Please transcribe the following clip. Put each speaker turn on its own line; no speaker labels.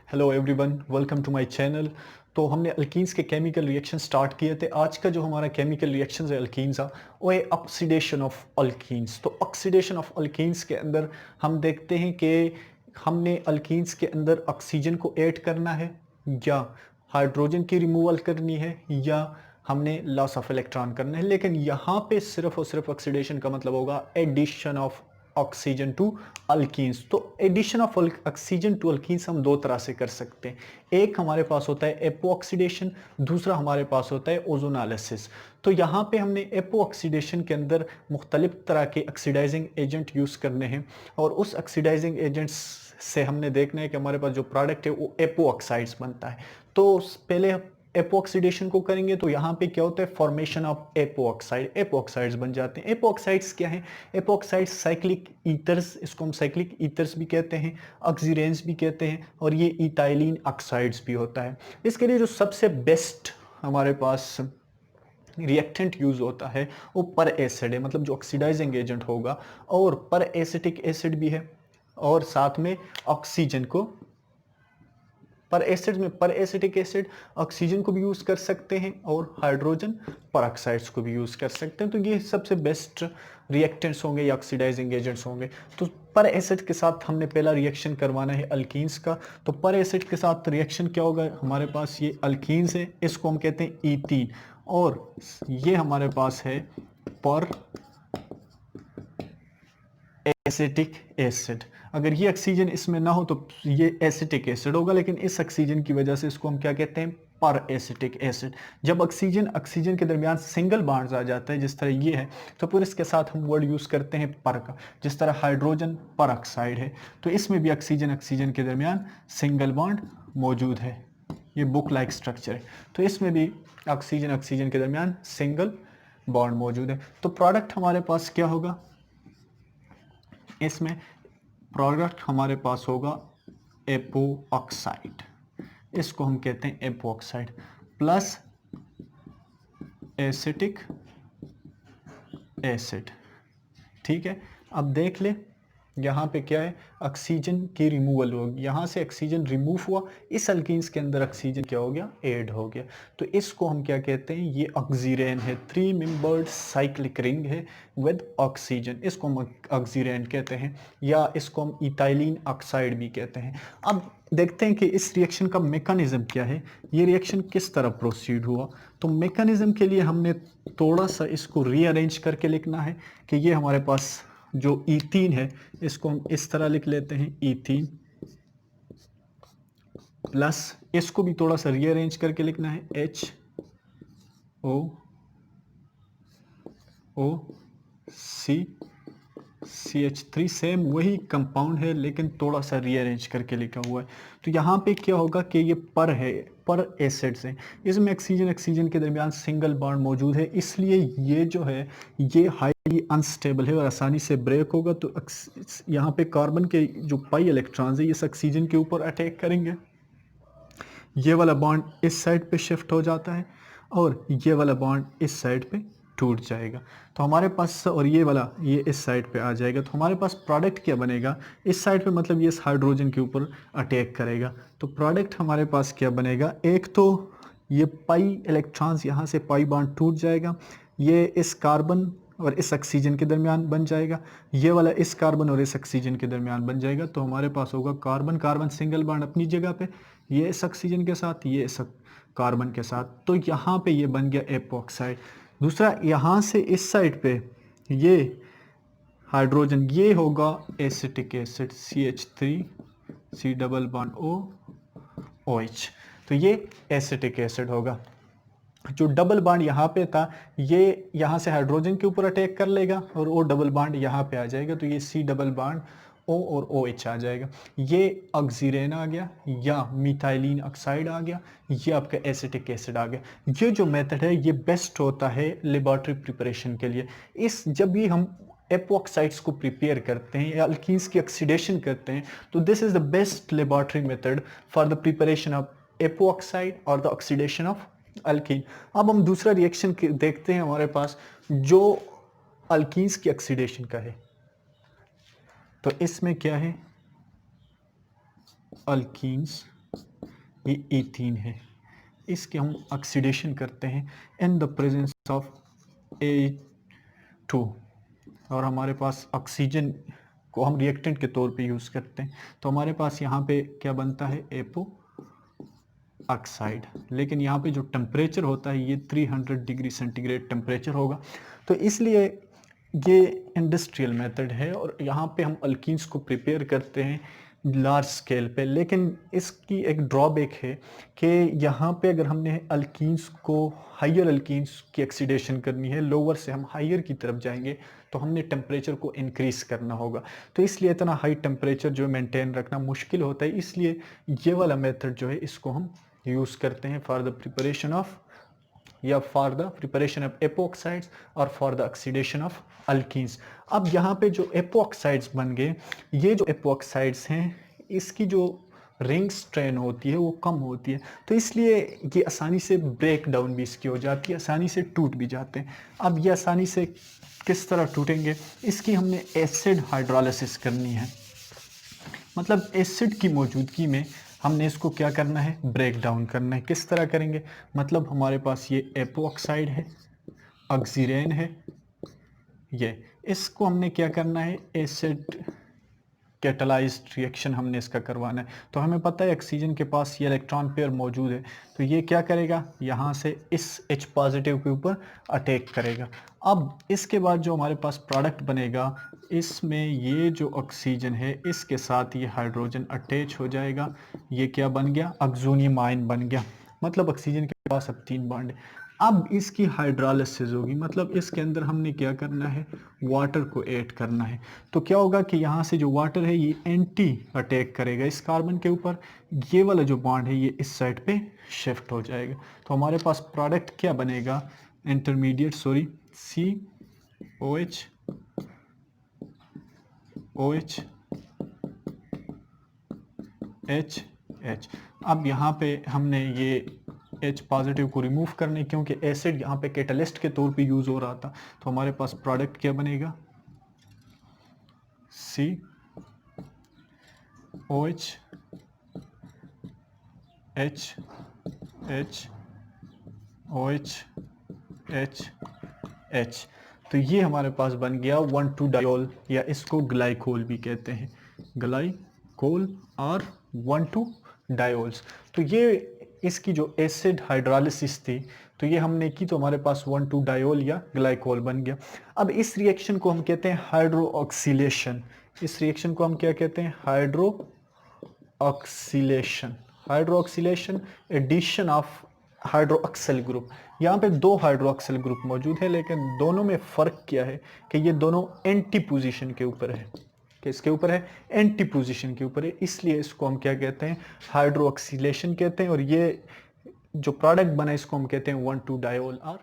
Hello everyone, welcome to my channel. तो हमने alkenes के केमिकल रिएक्शन स्टार्ट किए थे। आज का जो हमारा केमिकल रिएक्शन है अल्कीन्स का, वो है ऑक्सीडेशन ऑफ अल्कीन्स। तो ऑक्सीडेशन ऑफ अल्कीन्स के अंदर हम देखते हैं कि हमने अल्कीन्स के अंदर ऑक्सीजन को ऐड करना है या हाइड्रोजन की रिमूवल करनी है या हमने लॉस ऑफ इलेक्ट्रॉन करना है। लेकिन यहाँ पे सिर्फ और सिर्फ ऑक्सीडेशन का मतलब होगा addition of oxygen to alkenes. तो addition of oxygen to alkenes हम दो तरह से कर सकते हैं। एक हमारे पास होता है एपो ऑक्सीडेशन, दूसरा हमारे पास होता है ओजोनालिसिस। तो यहाँ पे हमने एपो ऑक्सीडेशन के अंदर मुख्तलिफ तरह के ऑक्सीडाइजिंग एजेंट यूज़ करने हैं और उस ऑक्सीडाइजिंग एजेंट्स से हमने देखना है कि हमारे पास जो प्रोडक्ट है वो एपो ऑक्साइड्स बनता है। तो पहले एपो ऑक्सीडेशन को करेंगे तो यहाँ पे क्या होता है, formation of apo oxide, apo oxides बन जाते हैं। एपो ऑक्साइड्स क्या है? एपो ऑक्साइड्स साइक्लिक ईथर्स, इसको हम साइक्लिक ईथर्स भी कहते हैं, ऑक्सीरेंस भी कहते हैं, और ये इथाइलिन ऑक्साइड्स भी होता है। इसके लिए जो सबसे बेस्ट हमारे पास रिएक्टेंट यूज होता है वो पर एसिड है, मतलब जो ऑक्सीडाइजिंग एजेंट होगा, और पर एसिटिक एसिड भी है, और साथ में ऑक्सीजन को पर एसिड में पर एसिटिक एसिड ऑक्सीजन को भी यूज़ कर सकते हैं और हाइड्रोजन परऑक्साइड्स को भी यूज़ कर सकते हैं। तो ये सबसे बेस्ट रिएक्टेंट्स होंगे या ऑक्सीडाइजिंग एजेंट्स होंगे। तो पर एसिड के साथ हमने पहला रिएक्शन करवाना है अल्कीन्स का। तो पर एसिड के साथ रिएक्शन क्या होगा? हमारे पास ये अल्कीन्स है, इसको हम कहते हैं ईथीन, और ये हमारे पास है पर एसिटिक एसिड। अगर ये ऑक्सीजन इसमें ना हो तो ये एसिटिक एसिड होगा, लेकिन इस ऑक्सीजन की वजह से इसको हम क्या कहते हैं? पर एसिटिक एसिड। जब ऑक्सीजन ऑक्सीजन के दरमियान सिंगल बॉन्ड्स आ जाता है, जिस तरह ये है, तो फिर इसके साथ हम वर्ड यूज करते हैं पर का। जिस तरह हाइड्रोजन पर ऑक्साइड है, तो इसमें भी ऑक्सीजन ऑक्सीजन के दरमियान सिंगल बॉन्ड मौजूद है। ये बुक लाइक स्ट्रक्चर है, तो इसमें भी ऑक्सीजन ऑक्सीजन के दरमियान सिंगल बॉन्ड मौजूद है। तो प्रोडक्ट हमारे पास क्या होगा? इसमें प्रोडक्ट हमारे पास होगा एपो ऑक्साइड, इसको हम कहते हैं apo oxide, plus acetic acid. ठीक है, अब देख ले यहाँ पे क्या है, ऑक्सीजन की रिमूवल होगी, यहाँ से ऑक्सीजन रिमूव हुआ, इस अल्कीन्स के अंदर ऑक्सीजन क्या हो गया? ऐड हो गया। तो इसको हम क्या कहते हैं? ये ऑक्सीरेन है, 3 मेंबर्ड साइक्लिक रिंग है विद ऑक्सीजन, इसको हम ऑक्सीरेन कहते हैं, या इसको हम इथाइलिन ऑक्साइड भी कहते हैं। अब देखते हैं कि इस रिएक्शन का मैकेनिज्म क्या है, ये रिएक्शन किस तरह प्रोसीड हुआ। तो मैकेनिज्म के लिए हमने थोड़ा सा इसको रीअरेंज करके लिखना है कि ये हमारे पास जो ईथीन है, इसको हम इस तरह लिख लेते हैं, ईथीन, प्लस इसको भी थोड़ा सा रीअरेंज करके लिखना है, एच ओ ओ सी CH3, सेम वही कंपाउंड है लेकिन थोड़ा सा रीअरेंज करके लिखा हुआ है। तो यहाँ पे क्या होगा कि ये पर है, पर एसिड्स हैं, इसमें ऑक्सीजन ऑक्सीजन के दरमियान सिंगल बॉन्ड मौजूद है, इसलिए ये जो है ये हाईली अनस्टेबल है और आसानी से ब्रेक होगा। तो यहाँ पे कार्बन के जो पाई इलेक्ट्रॉन्स है, ये ऑक्सीजन के ऊपर अटैक करेंगे, ये वाला बॉन्ड इस साइड पे शिफ्ट हो जाता है और ये वाला बॉन्ड इस साइड पे टूट जाएगा। तो हमारे पास, और ये वाला ये इस साइड पे आ जाएगा, तो हमारे पास प्रोडक्ट क्या बनेगा? इस साइड पे मतलब ये इस हाइड्रोजन के ऊपर अटैक करेगा, तो प्रोडक्ट हमारे पास क्या बनेगा? एक तो ये पाई इलेक्ट्रॉन्स, यहाँ से पाई बॉन्ड टूट जाएगा, ये इस कार्बन और इस ऑक्सीजन के दरमियान बन जाएगा, ये वाला इस कार्बन और इस ऑक्सीजन के दरमियान बन जाएगा। तो हमारे पास होगा कार्बन कार्बन सिंगल बॉन्ड अपनी जगह पे, ये इस ऑक्सीजन के साथ, ये इस कार्बन के साथ, तो यहाँ पे ये बन गया एपोक्साइड। दूसरा, यहाँ से इस साइड पे ये हाइड्रोजन, ये होगा acetic acid, CH3 C double bond O OH, तो ये एसिटिक एसिड होगा। जो डबल बॉन्ड यहाँ पे था, ये यहाँ से हाइड्रोजन के ऊपर अटैक कर लेगा और वो डबल बॉन्ड यहाँ पे आ जाएगा, तो ये C डबल बॉन्ड O और OH आ जाएगा। ये ऑक्सीरेन आ गया या मिथाइलिन ऑक्साइड आ गया, ये आपका एसिटिक एसिड आ गया। ये जो मेथड है ये बेस्ट होता है लेबॉर्ट्री प्रिपरेशन के लिए। इस जब भी हम एपोक्साइड्स को प्रिपेयर करते हैं या अल्कीन्स की ऑक्सीडेशन करते हैं, तो this is the best laboratory method for the preparation of epoxide और द ऑक्सीडेशन ऑफ अल्कीन। अब हम दूसरा रिएक्शन देखते हैं हमारे पास, जो अल्कीन्स की ऑक्सीडेशन का है। तो इसमें क्या है? अल्कीन्स ये ईथीन है, इसके हम ऑक्सीडेशन करते हैं in the presence of A2, और हमारे पास ऑक्सीजन को हम रिएक्टेंट के तौर पे यूज़ करते हैं। तो हमारे पास यहाँ पे क्या बनता है, एपो ऑक्साइड। लेकिन यहाँ पे जो टेम्परेचर होता है ये 300 डिग्री सेंटीग्रेड टेम्परेचर होगा। तो इसलिए ये इंडस्ट्रियल मेथड है और यहाँ पे हम अल्कीन्स को प्रिपेयर करते हैं लार्ज स्केल पे। लेकिन इसकी एक ड्रॉबैक है कि यहाँ पे अगर हमने अल्कीन्स को, हाइयर अल्कीन्स की ऑक्सीडेशन करनी है, लोअर से हम हाइयर की तरफ जाएंगे तो हमने टेम्परेचर को इंक्रीज करना होगा। तो इसलिए इतना हाई टेम्परेचर जो मेंटेन रखना मुश्किल होता है, इसलिए ये वाला मेथड जो है इसको हम यूज़ करते हैं फॉर द प्रिपरेशन ऑफ, या for the preparation of epoxides और for the oxidation of alkenes. अब यहाँ पे जो एपोक्साइड्स बन गए, ये जो एपोक्साइड्स हैं इसकी जो रिंग स्ट्रेन होती है वो कम होती है, तो इसलिए ये आसानी से ब्रेक डाउन भी इसकी हो जाती है, आसानी से टूट भी जाते हैं। अब ये आसानी से किस तरह टूटेंगे, इसकी हमने एसिड हाइड्रोलिसिस करनी है, मतलब एसिड की मौजूदगी में हमने इसको क्या करना है, ब्रेक डाउन करना है। किस तरह करेंगे, मतलब हमारे पास ये एपोक्साइड है, ऑक्सीरेन है, ये इसको हमने क्या करना है, एसिड कैटलाइज्ड रिएक्शन हमने इसका करवाना है। तो हमें पता है ऑक्सीजन के पास ये इलेक्ट्रॉन पेयर मौजूद है, तो ये क्या करेगा, यहाँ से इस H पॉजिटिव के ऊपर अटैक करेगा। अब इसके बाद जो हमारे पास प्रोडक्ट बनेगा, इसमें ये जो ऑक्सीजन है इसके साथ ये हाइड्रोजन अटैच हो जाएगा, ये क्या बन गया, ऑक्सोनियम आयन बन गया, मतलब ऑक्सीजन के पास अब 3 बॉन्ड है। अब इसकी हाइड्रोलिसिस होगी, मतलब इसके अंदर हमने क्या करना है, वाटर को ऐड करना है। तो क्या होगा कि यहाँ से जो वाटर है ये एंटी अटैक करेगा इस कार्बन के ऊपर, ये वाला जो बॉन्ड है ये इस साइड पे शिफ्ट हो जाएगा। तो हमारे पास प्रोडक्ट क्या बनेगा, इंटरमीडिएट COH OH H। अब यहाँ पे हमने ये H पॉजिटिव को रिमूव करने, क्योंकि एसिड यहाँ पे कैटलिस्ट के तौर पे यूज़ हो रहा था, तो हमारे पास प्रोडक्ट क्या बनेगा, COH H। तो ये हमारे पास बन गया 1,2 डायोल, या इसको ग्लाइकोल भी कहते हैं, ग्लाइकोल और 1,2 डायोल्स। तो ये इसकी जो एसिड हाइड्रोलिसिस थी तो ये हमने की, तो हमारे पास 1,2 डायोल या ग्लाइकोल बन गया। अब इस रिएक्शन को हम कहते हैं हाइड्रोक्सिलेशन। इस रिएक्शन को हम क्या कहते हैं, hydroxylation. Hydroxylation addition of hydroxyl group. यहाँ पे 2 हाइड्रोक्सिल ग्रुप मौजूद है, लेकिन दोनों में फ़र्क क्या है कि ये दोनों एंटी पोजीशन के ऊपर है। किसके ऊपर है, एंटी पोजीशन के ऊपर है, इसलिए इसको हम क्या कहते हैं, हाइड्रोक्सिलेशन कहते हैं। और ये जो प्रोडक्ट बना इसको हम कहते हैं 1,2 डायोल और